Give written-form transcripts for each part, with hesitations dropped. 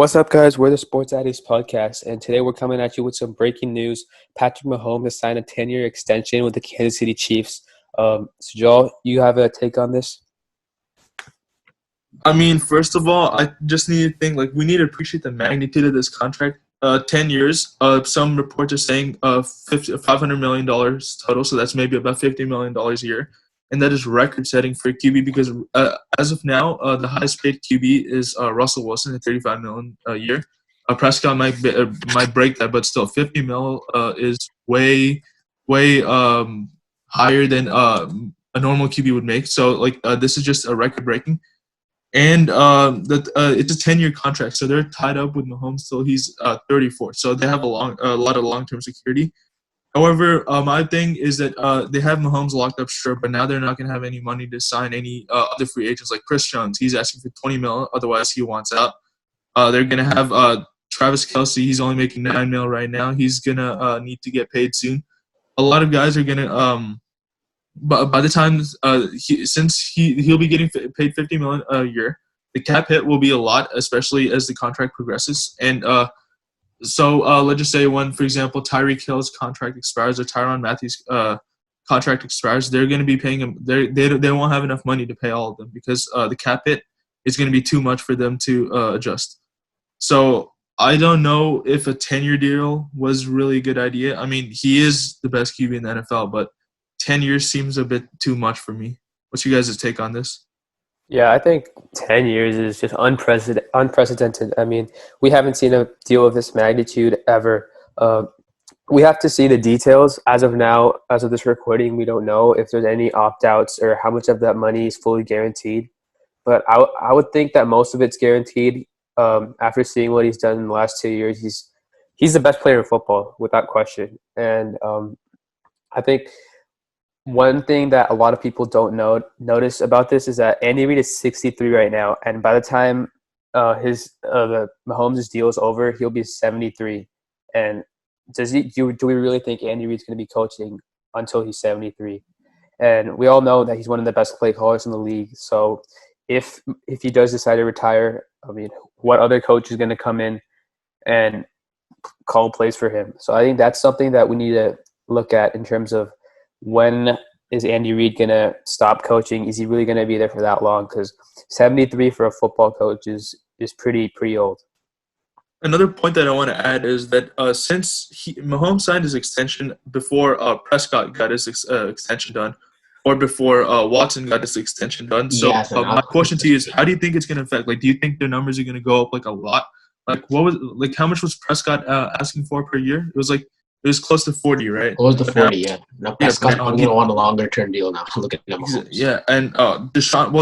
What's up, guys? We're the Sports Addicts podcast, and today we're coming at you with some breaking news. Patrick Mahomes has signed a 10-year extension with the Kansas City Chiefs. So, Joel, you have a take on this? I mean, first of all, I just need to think, we need to appreciate the magnitude of this contract. 10 years, some reports are saying $500 million total, so that's maybe about $50 million a year. And that is record-setting for a QB because as of now, the highest-paid QB is Russell Wilson at $35 million a year. Prescott might break that, but still, $50 million is way higher than a normal QB would make. So, this is just a record-breaking. And it's a 10-year contract, so they're tied up with Mahomes till he's 34. So they have a lot of long-term security. However, my thing is that they have Mahomes locked up, sure, but now they're not going to have any money to sign any other free agents like Chris Jones. He's asking for $20 million, otherwise he wants out. They're going to have Travis Kelce. He's only making $9 million right now. He's going to need to get paid soon. A lot of guys are going to but by the time he'll be getting paid $50 million a year, the cap hit will be a lot, especially as the contract progresses. And so let's just say when, for example, Tyreek Hill's contract expires or Tyrann Mathieu's contract expires, they're going to be paying him. They won't have enough money to pay all of them because the cap hit is going to be too much for them to adjust. So I don't know if a 10-year deal was really a good idea. I mean, he is the best QB in the NFL, but 10 years seems a bit too much for me. What's you guys' take on this? Yeah, I think 10 years is just unprecedented. I mean, we haven't seen a deal of this magnitude ever. We have to see the details. As of now, as of this recording, we don't know if there's any opt-outs or how much of that money is fully guaranteed. But I would think that most of it's guaranteed. After seeing what he's done in the last 2 years, he's the best player in football, without question. And I think one thing that a lot of people don't notice about this is that Andy Reid is 63 right now, and by the time the Mahomes' deal is over, he'll be 73. And do we really think Andy Reid's going to be coaching until he's 73? And we all know that he's one of the best play callers in the league. So if he does decide to retire, I mean, what other coach is going to come in and call plays for him? So I think that's something that we need to look at in terms of when is Andy Reid going to stop coaching? Is he really going to be there for that long? Because 73 for a football coach is pretty old. Another point that I want to add is that since Mahomes signed his extension before Prescott got his extension done, or before Watson got his extension done. So my question to you is, how do you think it's going to affect? Do you think their numbers are going to go up a lot? How much was Prescott asking for per year? It was close to 40, right? Close to 40, yeah. Now Prescott's going to want a longer-term deal now. Look at him. Yeah, and Deshaun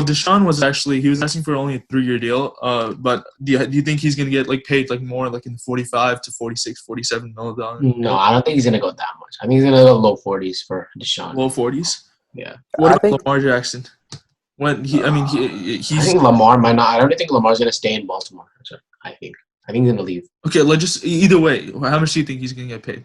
was he was asking for only a 3-year deal. But do you think he's going to get paid more in the 45 to 46, 47 million? No, I don't think he's going to go that much. I think he's going to go low 40s for Deshaun. Low 40s? Yeah. What about Lamar Jackson? I think Lamar might not. I don't think Lamar's going to stay in Baltimore. I think he's going to leave. Okay, either way, how much do you think he's going to get paid,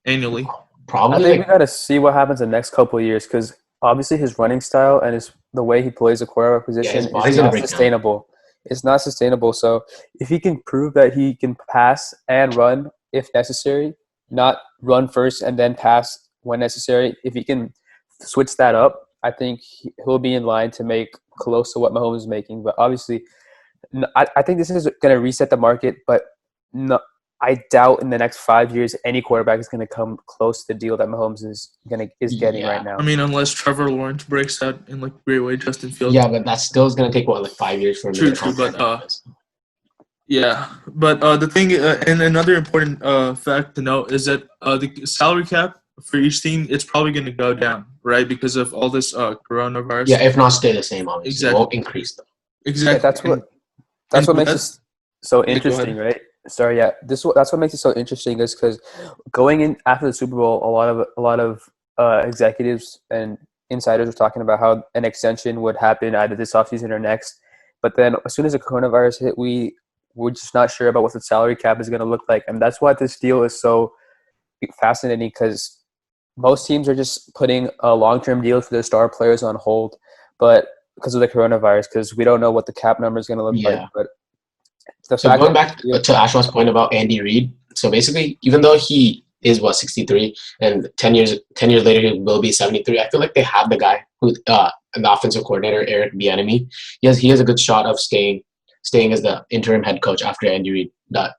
annually? Probably. I think we got to see what happens in the next couple of years because obviously his running style and the way he plays the quarterback position is not sustainable. It's not sustainable. So if he can prove that he can pass and run if necessary, not run first and then pass when necessary, if he can switch that up, I think he'll be in line to make close to what Mahomes is making. But obviously, I think this is going to reset the market, but no, I doubt in the next 5 years any quarterback is going to come close to the deal that Mahomes is getting right now. I mean, unless Trevor Lawrence breaks out in great way, Justin Fields. Yeah, but that still is going to take 5 years for him to True, but yeah, but the thing and another important fact to note is that the salary cap for each team, it's probably going to go down, right, because of all this coronavirus. Yeah, if not stay the same, obviously. Exactly. It won't increase though. Exactly. Yeah, that's what makes it so interesting, right? Sorry, yeah. That's what makes it so interesting is because going in after the Super Bowl, a lot of executives and insiders were talking about how an extension would happen either this offseason or next. But then as soon as the coronavirus hit, we're just not sure about what the salary cap is going to look like, and that's why this deal is so fascinating because most teams are just putting a long-term deal for their star players on hold, but because of the coronavirus, because we don't know what the cap number is going to look like. But So going back to Ashwin's point about Andy Reid, so basically, even though he is 63, and 10 years later he will be 73, I feel like they have the guy who, the offensive coordinator Eric Bieniemy. He has a good shot of staying as the interim head coach after Andy Reid,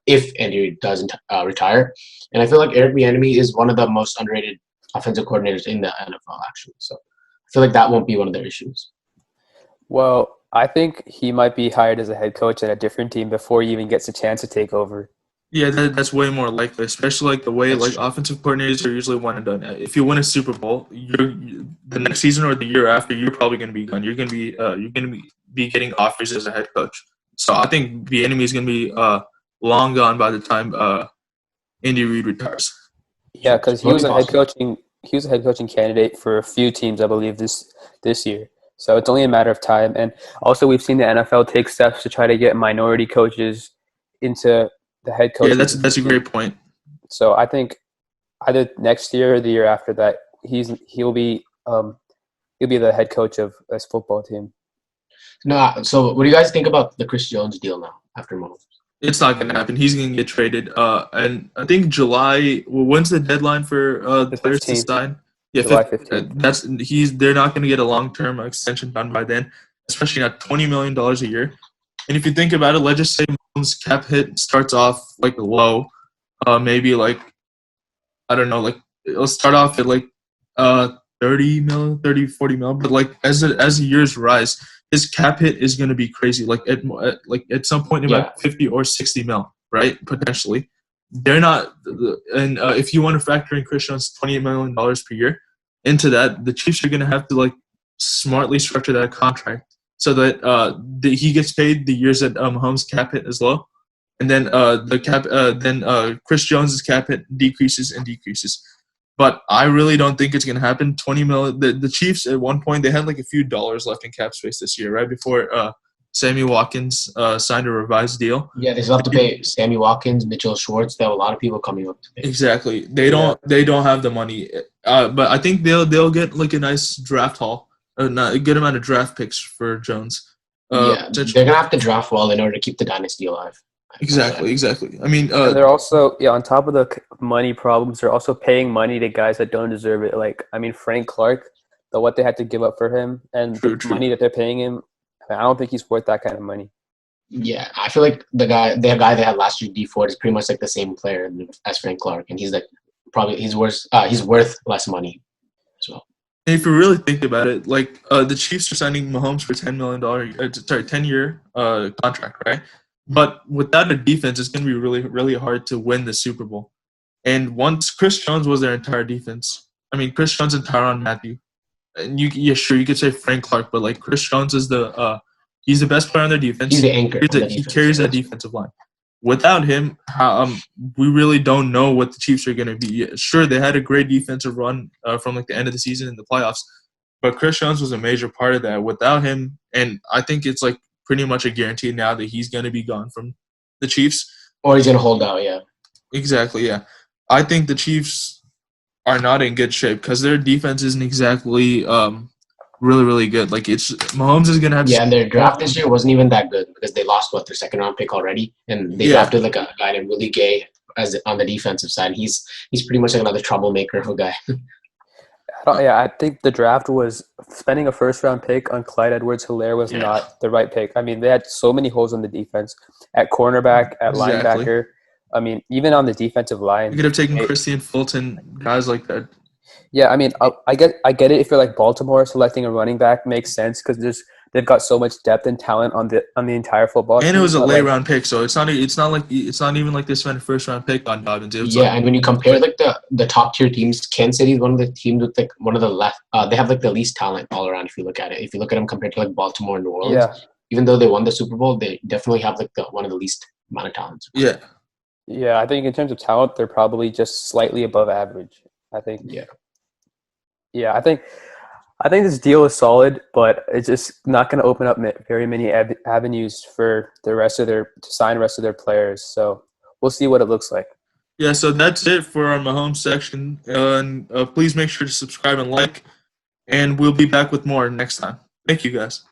if Andy Reid doesn't retire. And I feel like Eric Bieniemy is one of the most underrated offensive coordinators in the NFL, actually. So I feel like that won't be one of their issues. Well, I think he might be hired as a head coach at a different team before he even gets a chance to take over. Yeah, that's way more likely, especially like the way offensive coordinators are usually one and done. If you win a Super Bowl, the next season or the year after, you're probably going to be gone. You're going to be getting offers as a head coach. So I think the enemy is going to be long gone by the time Andy Reid retires. Yeah, because he was a head coaching candidate for a few teams, I believe, this year. So it's only a matter of time. And also, we've seen the NFL take steps to try to get minority coaches into the head coach. Yeah, that's a great point. So I think either next year or the year after that, he'll be the head coach of this football team. No, so what do you guys think about the Chris Jones deal now after Mahomes? It's not going to happen. He's going to get traded. And I think July. Well, when's the deadline for the players to sign? Yeah, July 15th. They're not going to get a long-term extension done by then, especially at $20 million a year. And if you think about it, let's just say Mahomes' cap hit starts off like low, maybe like, I don't know, like it'll start off at like 30 mil, 40 mil. But like as the years rise, his cap hit is going to be crazy. Like at some point, about 50 or 60 mil, right? Potentially. They're not, and if you want to factor in Chris Jones' $28 million per year into that, the Chiefs are going to have to like smartly structure that contract so that he gets paid the years that Mahomes' cap hit is low, and then Chris Jones' cap hit decreases and decreases. But I really don't think it's going to happen. 20 mil. The Chiefs at one point they had like a few dollars left in cap space this year, right before Sammy Watkins signed a revised deal. Yeah, they still have to pay Sammy Watkins, Mitchell Schwartz. There are a lot of people coming up to pay. Exactly. They don't have the money. But I think they'll get like a nice draft haul, a good amount of draft picks for Jones. They're gonna have to draft well in order to keep the dynasty alive. Exactly. I mean, they're also on top of the money problems, they're also paying money to guys that don't deserve it. Like, I mean, Frank Clark, what they had to give up for him, and the money that they're paying him. I don't think he's worth that kind of money. Yeah, I feel like the guy they had last year, D Ford, is pretty much like the same player as Frank Clark, and he's like he's worth less money as well. And if you really think about it, like the Chiefs are signing Mahomes for $10 million, 10-year contract, right? But without a defense, it's going to be really, really hard to win the Super Bowl. And once Chris Jones was their entire defense, I mean, Chris Jones and Tyrann Mathieu. And you could say Frank Clark, but like Chris Jones is he's the best player on their defense. He's the anchor. He carries that defensive line. Without him, we really don't know what the Chiefs are going to be. Sure, they had a great defensive run from like the end of the season in the playoffs, but Chris Jones was a major part of that. Without him, and I think it's like pretty much a guarantee now that he's going to be gone from the Chiefs. Or he's going to hold out, yeah. Exactly, yeah. I think the Chiefs are not in good shape because their defense isn't exactly really, really good. Like Mahomes is gonna have. Yeah, and their draft this year wasn't even that good because they lost their second round pick already, and they drafted like a guy named Willie Gay on the defensive side. He's pretty much like another troublemaker of a guy. I think the draft was spending a first round pick on Clyde Edwards-Helaire was not the right pick. I mean, they had so many holes on the defense at cornerback, at linebacker. I mean, even on the defensive line. You could have taken Christian Fulton, guys like that. Yeah, I mean, I get it if you're like Baltimore, selecting a running back makes sense because they've got so much depth and talent on the entire football team. And it was a late round pick, so it's not even like they spent a first round pick on Dobbins. And when you compare like the top tier teams, Kansas City is one of the teams with like one of the left. They have like the least talent all around. If you look at them compared to like Baltimore and New Orleans, even though they won the Super Bowl, they definitely have like one of the least amount of talent. Yeah, I think in terms of talent, they're probably just slightly above average. I think. Yeah, I think this deal is solid, but it's just not going to open up very many avenues for to sign the rest of their players. So we'll see what it looks like. Yeah, so that's it for our Mahomes section. And please make sure to subscribe and like, and we'll be back with more next time. Thank you, guys.